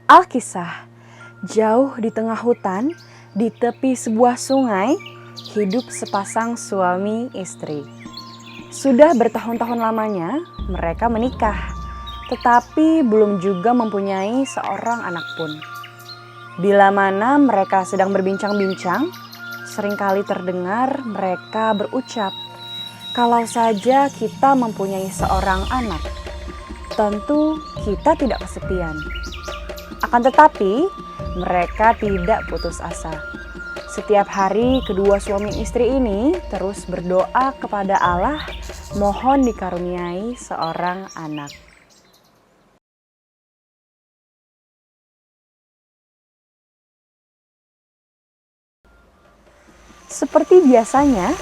Alkisah, jauh di tengah hutan, di tepi sebuah sungai, hidup sepasang suami istri. Sudah bertahun-tahun lamanya mereka menikah, tetapi belum juga mempunyai seorang anak pun. Bila mana mereka sedang berbincang-bincang, seringkali terdengar mereka berucap, "Kalau saja kita mempunyai seorang anak, tentu kita tidak kesepian." Akan tetapi, mereka tidak putus asa. Setiap hari kedua suami istri ini terus berdoa kepada Allah, mohon dikaruniai seorang anak. Seperti biasanya,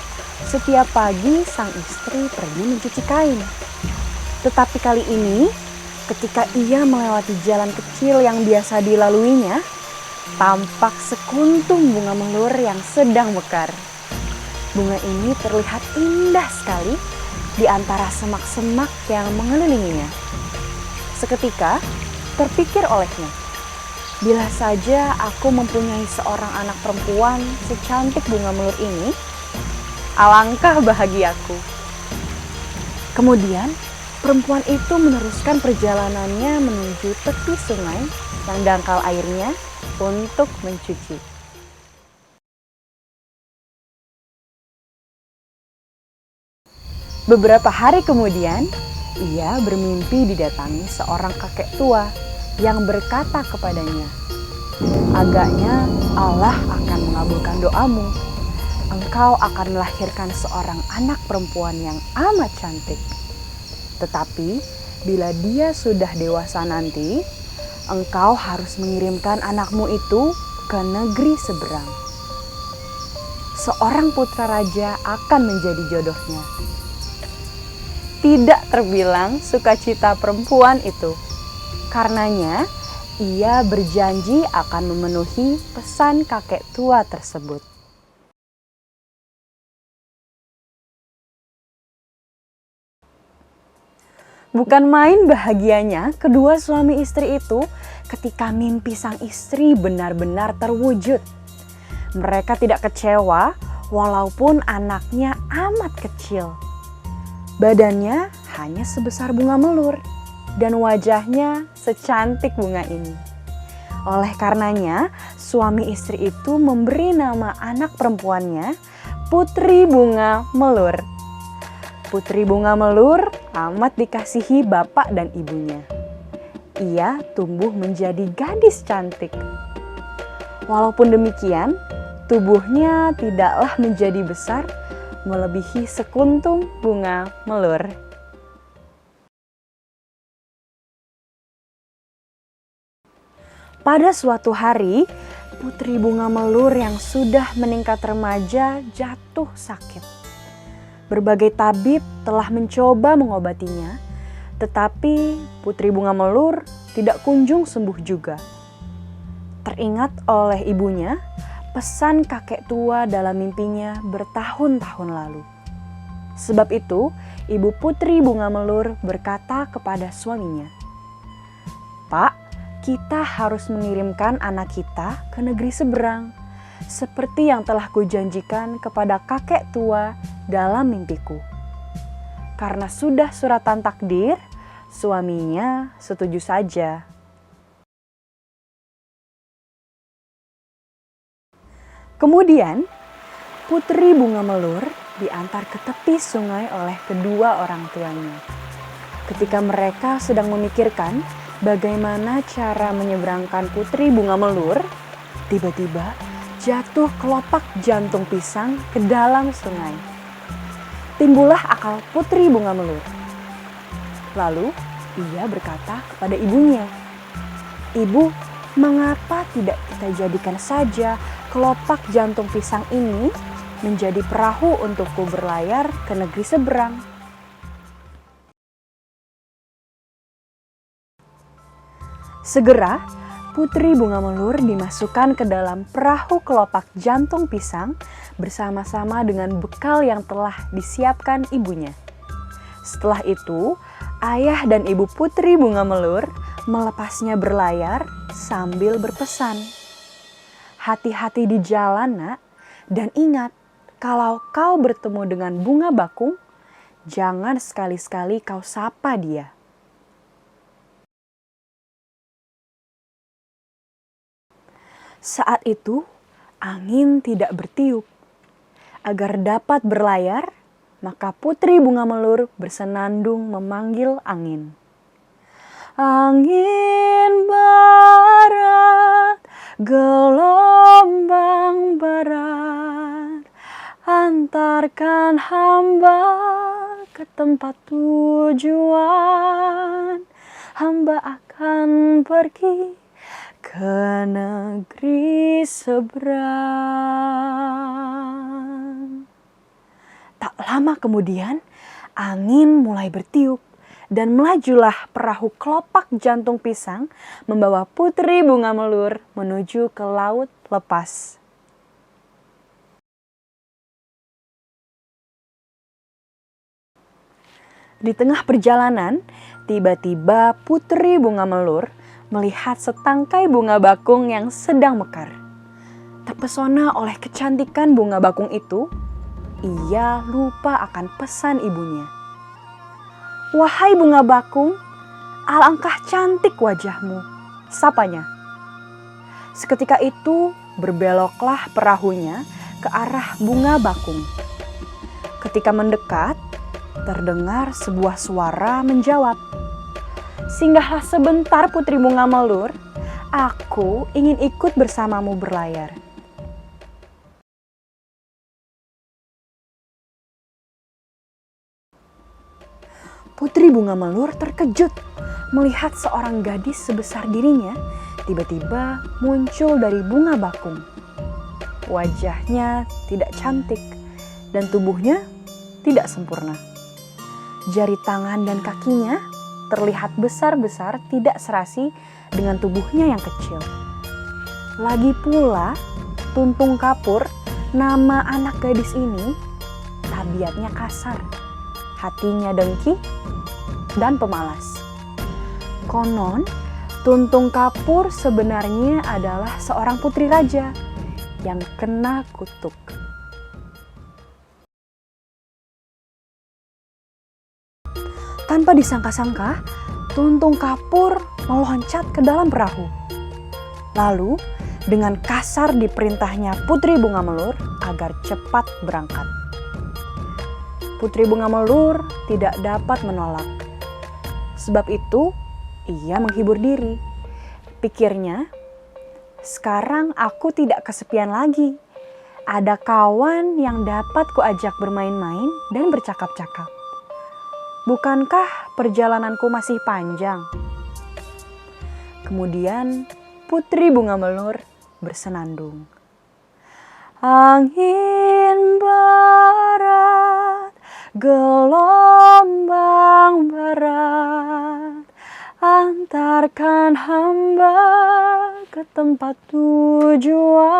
setiap pagi sang istri pergi mencuci kain. Tetapi kali ini, ketika ia melewati jalan kecil yang biasa dilaluinya, tampak sekuntum bunga melur yang sedang mekar. Bunga ini terlihat indah sekali di antara semak-semak yang mengelilinginya. Seketika terpikir olehnya, bila saja aku mempunyai seorang anak perempuan secantik bunga melur ini, alangkah bahagiaku. Kemudian perempuan itu meneruskan perjalanannya menuju tepi sungai yang dangkal airnya untuk mencuci. Beberapa hari kemudian, ia bermimpi didatangi seorang kakek tua yang berkata kepadanya, "Agaknya Allah akan mengabulkan doamu. Engkau akan melahirkan seorang anak perempuan yang amat cantik. Tetapi bila dia sudah dewasa nanti, engkau harus mengirimkan anakmu itu ke negeri seberang. Seorang putra raja akan menjadi jodohnya." Tidak terbilang sukacita perempuan itu. Karenanya, ia berjanji akan memenuhi pesan kakek tua tersebut. Bukan main bahagianya kedua suami istri itu ketika mimpi sang istri benar-benar terwujud. Mereka tidak kecewa walaupun anaknya amat kecil. Badannya hanya sebesar bunga melur dan wajahnya secantik bunga ini. Oleh karenanya, suami istri itu memberi nama anak perempuannya Putri Bunga Melur. Putri Bunga Melur amat dikasihi bapak dan ibunya. Ia tumbuh menjadi gadis cantik. Walaupun demikian, tubuhnya tidaklah menjadi besar melebihi sekuntum bunga melur. Pada suatu hari, Putri Bunga Melur yang sudah meningkat remaja jatuh sakit. Berbagai tabib telah mencoba mengobatinya, tetapi Putri Bunga Melur tidak kunjung sembuh juga. Teringat oleh ibunya, pesan kakek tua dalam mimpinya bertahun-tahun lalu. Sebab itu, ibu Putri Bunga Melur berkata kepada suaminya, "Pak, kita harus mengirimkan anak kita ke negeri seberang, seperti yang telah kujanjikan kepada kakek tua dalam mimpiku." Karena sudah suratan takdir, suaminya setuju saja. Kemudian, Putri Bunga Melur diantar ke tepi sungai oleh kedua orang tuanya. Ketika mereka sedang memikirkan bagaimana cara menyeberangkan Putri Bunga Melur, tiba-tiba jatuh kelopak jantung pisang ke dalam sungai. Timbullah akal Putri Bunga Melur. Lalu ia berkata kepada ibunya, "Ibu, mengapa tidak kita jadikan saja kelopak jantung pisang ini menjadi perahu untukku berlayar ke negeri seberang?" Segera Putri Bunga Melur dimasukkan ke dalam perahu kelopak jantung pisang bersama-sama dengan bekal yang telah disiapkan ibunya. Setelah itu, ayah dan ibu Putri Bunga Melur melepasnya berlayar sambil berpesan, "Hati-hati di jalan, Nak, dan ingat, kalau kau bertemu dengan bunga bakung, jangan sekali-sekali kau sapa dia." Saat itu, angin tidak bertiup. Agar dapat berlayar, maka Putri Bunga Melur bersenandung memanggil angin. "Angin barat, gelombang barat, antarkan hamba ke tempat tujuan. Hamba akan pergi ke negeri seberang." Tak lama kemudian, angin mulai bertiup dan melajulah perahu kelopak jantung pisang membawa Putri Bunga Melur menuju ke laut lepas. Di tengah perjalanan, tiba-tiba Putri Bunga Melur melihat setangkai bunga bakung yang sedang mekar. Terpesona oleh kecantikan bunga bakung itu, ia lupa akan pesan ibunya. "Wahai bunga bakung, alangkah cantik wajahmu," sapanya. Seketika itu berbeloklah perahunya ke arah bunga bakung. Ketika mendekat, terdengar sebuah suara menjawab, "Singgahlah sebentar Putri Bunga Melur, aku ingin ikut bersamamu berlayar." Putri Bunga Melur terkejut melihat seorang gadis sebesar dirinya tiba-tiba muncul dari bunga bakung. Wajahnya tidak cantik dan tubuhnya tidak sempurna. Jari tangan dan kakinya terlihat besar-besar tidak serasi dengan tubuhnya yang kecil. Lagi pula, Tuntung Kapur, nama anak gadis ini, tabiatnya kasar, hatinya dengki dan pemalas. Konon, Tuntung Kapur sebenarnya adalah seorang putri raja yang kena kutuk. Tanpa disangka-sangka, Tuntung Kapur meloncat ke dalam perahu. Lalu, dengan kasar diperintahnya Putri Bunga Melur agar cepat berangkat. Putri Bunga Melur tidak dapat menolak. Sebab itu, ia menghibur diri. Pikirnya, "Sekarang aku tidak kesepian lagi. Ada kawan yang dapat kuajak bermain-main dan bercakap-cakap. Bukankah perjalananku masih panjang?" Kemudian Putri Bunga Melur bersenandung. "Angin barat, gelombang barat, antarkan hamba ke tempat tujuan.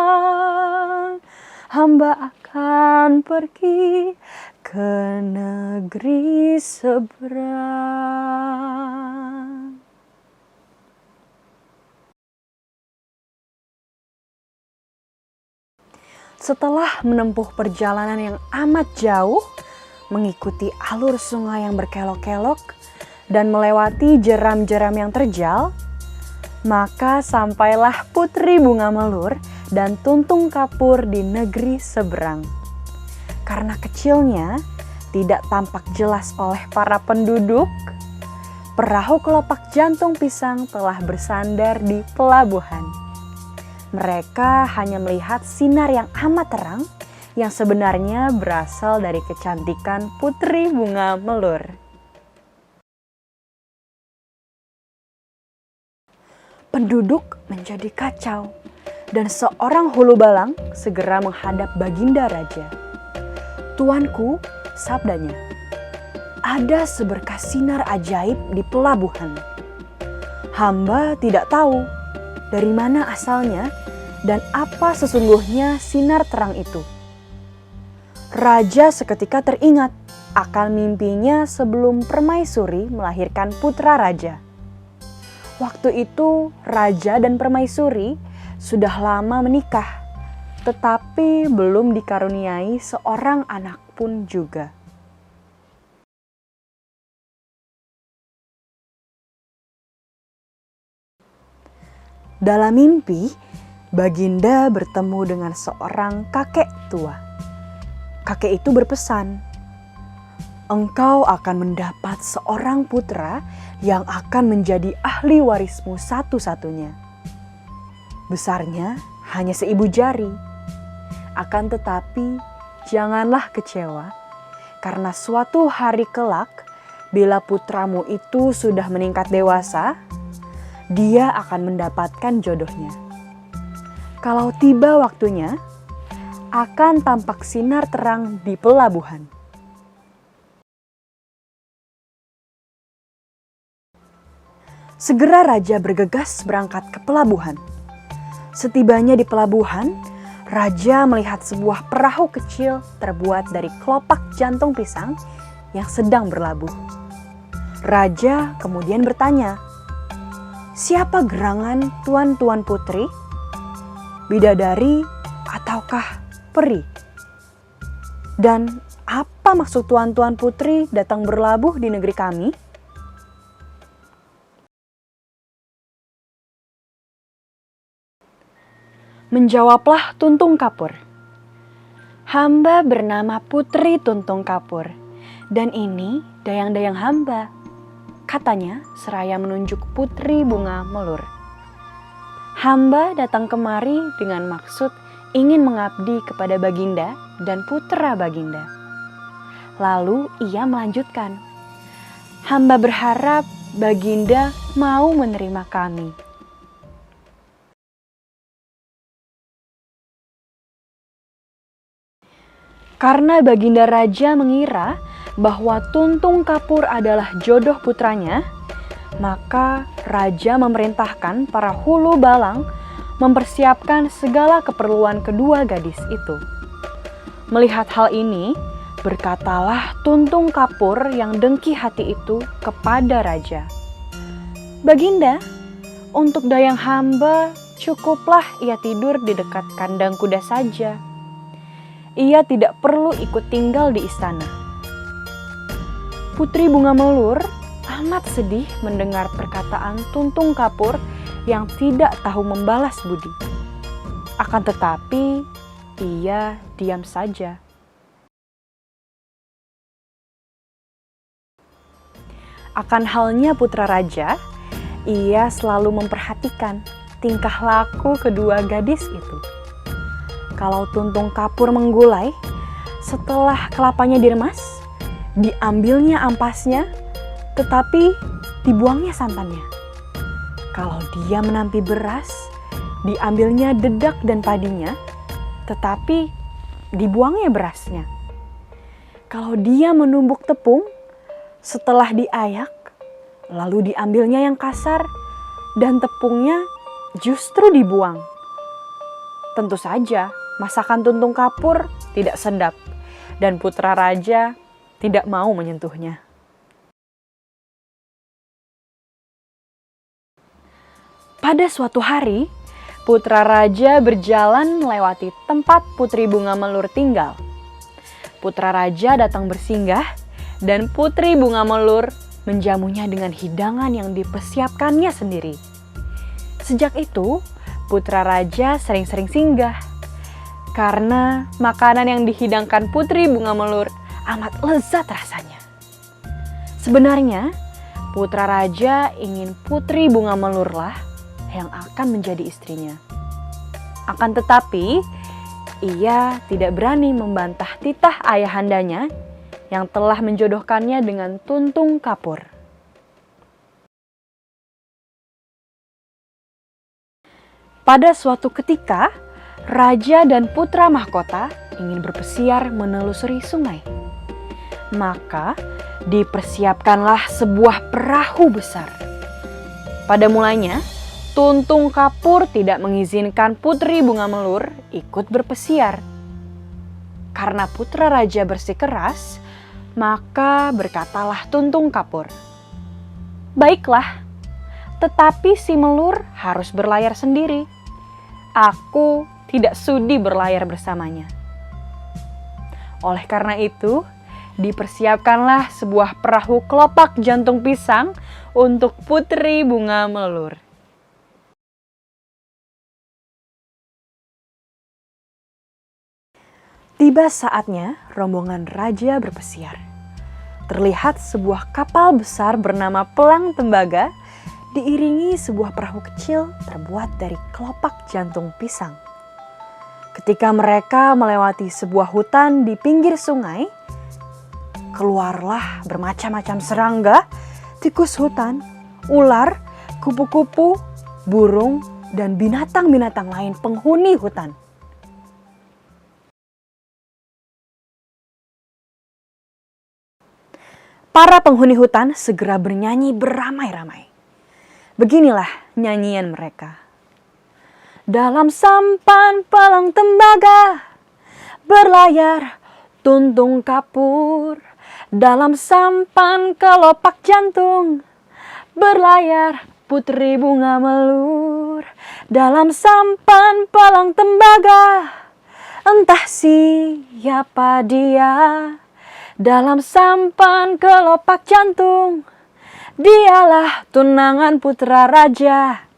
Hamba akan pergi ke negeri seberang." Setelah menempuh perjalanan yang amat jauh, mengikuti alur sungai yang berkelok-kelok, dan melewati jeram-jeram yang terjal, maka sampailah Putri Bunga Melur dan Tuntung Kapur di negeri seberang. Karena kecilnya tidak tampak jelas oleh para penduduk, perahu kelopak jantung pisang telah bersandar di pelabuhan. Mereka hanya melihat sinar yang amat terang yang sebenarnya berasal dari kecantikan Putri Bunga Melur. Penduduk menjadi kacau dan seorang hulu balang segera menghadap Baginda Raja. "Tuanku," sabdanya, "ada seberkas sinar ajaib di pelabuhan. Hamba tidak tahu dari mana asalnya dan apa sesungguhnya sinar terang itu. Raja seketika teringat akan mimpinya sebelum permaisuri melahirkan putra raja. Waktu itu raja dan permaisuri sudah lama menikah, tetapi belum dikaruniai seorang anak pun juga. Dalam mimpi, Baginda bertemu dengan seorang kakek tua. Kakek itu berpesan, "Engkau akan mendapat seorang putra yang akan menjadi ahli warismu satu-satunya. Besarnya hanya seibu jari. Akan tetapi janganlah kecewa, karena suatu hari kelak bila putramu itu sudah meningkat dewasa, dia akan mendapatkan jodohnya. Kalau tiba waktunya, akan tampak sinar terang di pelabuhan." Segera raja bergegas berangkat ke pelabuhan. Setibanya di pelabuhan, raja melihat sebuah perahu kecil terbuat dari kelopak jantung pisang yang sedang berlabuh. Raja kemudian bertanya, "Siapa gerangan tuan-tuan putri? Bidadari ataukah peri? Dan apa maksud tuan-tuan putri datang berlabuh di negeri kami?" Menjawablah Tuntung Kapur, "Hamba bernama Putri Tuntung Kapur, dan ini dayang-dayang hamba," katanya seraya menunjuk Putri Bunga Melur. "Hamba datang kemari dengan maksud ingin mengabdi kepada Baginda dan putra Baginda." Lalu ia melanjutkan, "Hamba berharap Baginda mau menerima kami." Karena Baginda Raja mengira bahwa Tuntung Kapur adalah jodoh putranya, maka Raja memerintahkan para hulu balang mempersiapkan segala keperluan kedua gadis itu. Melihat hal ini, berkatalah Tuntung Kapur yang dengki hati itu kepada Raja, "Baginda, untuk dayang hamba cukuplah ia tidur di dekat kandang kuda saja. Ia tidak perlu ikut tinggal di istana." Putri Bunga Melur amat sedih mendengar perkataan Tuntung Kapur yang tidak tahu membalas budi. Akan tetapi, ia diam saja. Akan halnya putra raja, ia selalu memperhatikan tingkah laku kedua gadis itu. Kalau Tuntung Kapur menggulai, setelah kelapanya diremas, diambilnya ampasnya, tetapi dibuangnya santannya. Kalau dia menampi beras, diambilnya dedak dan padinya, tetapi dibuangnya berasnya. Kalau dia menumbuk tepung, setelah diayak, lalu diambilnya yang kasar, dan tepungnya justru dibuang. Tentu saja, masakan Tuntung Kapur tidak sedap, dan putra raja tidak mau menyentuhnya. Pada suatu hari, putra raja berjalan melewati tempat Putri Bunga Melur tinggal. Putra raja datang bersinggah, dan Putri Bunga Melur menjamunya dengan hidangan yang dipersiapkannya sendiri. Sejak itu, putra raja sering-sering singgah, karena makanan yang dihidangkan Putri Bunga Melur amat lezat rasanya. Sebenarnya, putra raja ingin Putri Bunga Melurlah yang akan menjadi istrinya. Akan tetapi, ia tidak berani membantah titah ayahandanya yang telah menjodohkannya dengan Tuntung Kapur. Pada suatu ketika, raja dan putra mahkota ingin berpesiar menelusuri sungai. Maka dipersiapkanlah sebuah perahu besar. Pada mulanya, Tuntung Kapur tidak mengizinkan Putri Bunga Melur ikut berpesiar. Karena putra raja bersikeras, maka berkatalah Tuntung Kapur, "Baiklah, tetapi si Melur harus berlayar sendiri. Aku tidak sudi berlayar bersamanya." Oleh karena itu, dipersiapkanlah sebuah perahu kelopak jantung pisang untuk Putri Bunga Melur. Tiba saatnya rombongan raja berpesiar. Terlihat sebuah kapal besar bernama Pelang Tembaga diiringi sebuah perahu kecil terbuat dari kelopak jantung pisang. Ketika mereka melewati sebuah hutan di pinggir sungai, keluarlah bermacam-macam serangga, tikus hutan, ular, kupu-kupu, burung, dan binatang-binatang lain penghuni hutan. Para penghuni hutan segera bernyanyi beramai-ramai. Beginilah nyanyian mereka. Dalam sampan Pelang Tembaga berlayar Tuntung Kapur. Dalam sampan kelopak jantung berlayar Putri Bunga Melur. Dalam sampan Pelang Tembaga entah siapa dia. Dalam sampan kelopak jantung, dialah tunangan putra raja.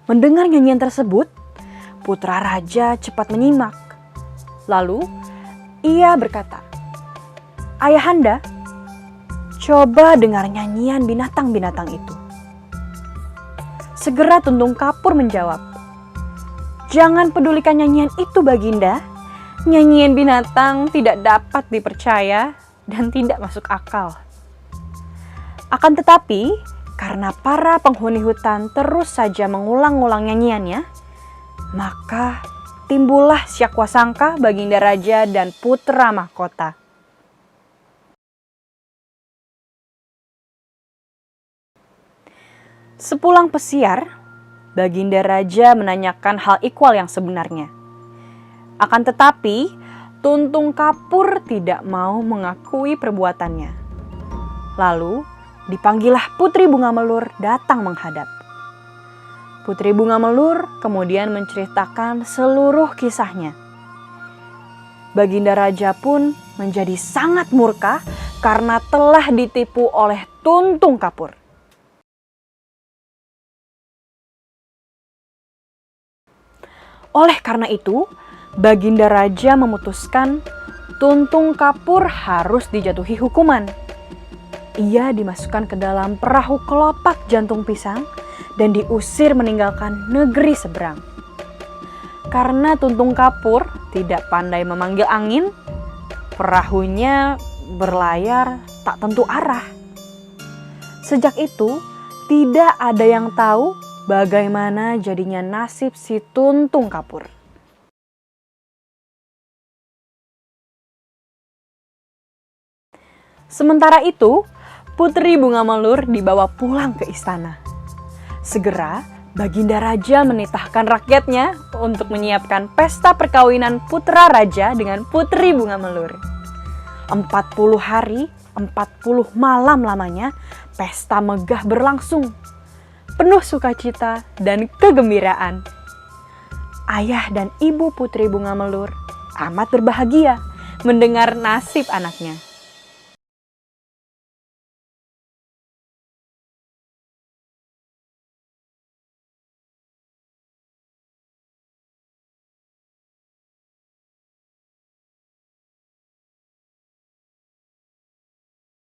Mendengar nyanyian tersebut, putra raja cepat menyimak. Lalu ia berkata, "Ayahanda, coba dengar nyanyian binatang-binatang itu." Segera Tuntung Kapur menjawab, "Jangan pedulikan nyanyian itu, Baginda. Nyanyian binatang tidak dapat dipercaya dan tidak masuk akal." Akan tetapi, karena para penghuni hutan terus saja mengulang-ulang nyanyiannya, maka timbullah syakwasangka Baginda Raja dan putra mahkota. Sepulang pesiar, Baginda Raja menanyakan hal ikhwal yang sebenarnya. Akan tetapi, Tuntung Kapur tidak mau mengakui perbuatannya. Lalu, dipanggillah Putri Bunga Melur datang menghadap. Putri Bunga Melur kemudian menceritakan seluruh kisahnya. Baginda Raja pun menjadi sangat murka karena telah ditipu oleh Tuntung Kapur. Oleh karena itu, Baginda Raja memutuskan Tuntung Kapur harus dijatuhi hukuman. Ia dimasukkan ke dalam perahu kelopak jantung pisang dan diusir meninggalkan negeri seberang. Karena Tuntung Kapur tidak pandai memanggil angin, perahunya berlayar tak tentu arah. Sejak itu, tidak ada yang tahu bagaimana jadinya nasib si Tuntung Kapur. Sementara itu, Putri Bunga Melur dibawa pulang ke istana. Segera, Baginda Raja menitahkan rakyatnya untuk menyiapkan pesta perkawinan putra raja dengan Putri Bunga Melur. 40 hari, 40 malam lamanya, pesta megah berlangsung. Penuh sukacita dan kegembiraan. Ayah dan ibu Putri Bunga Melur amat berbahagia mendengar nasib anaknya.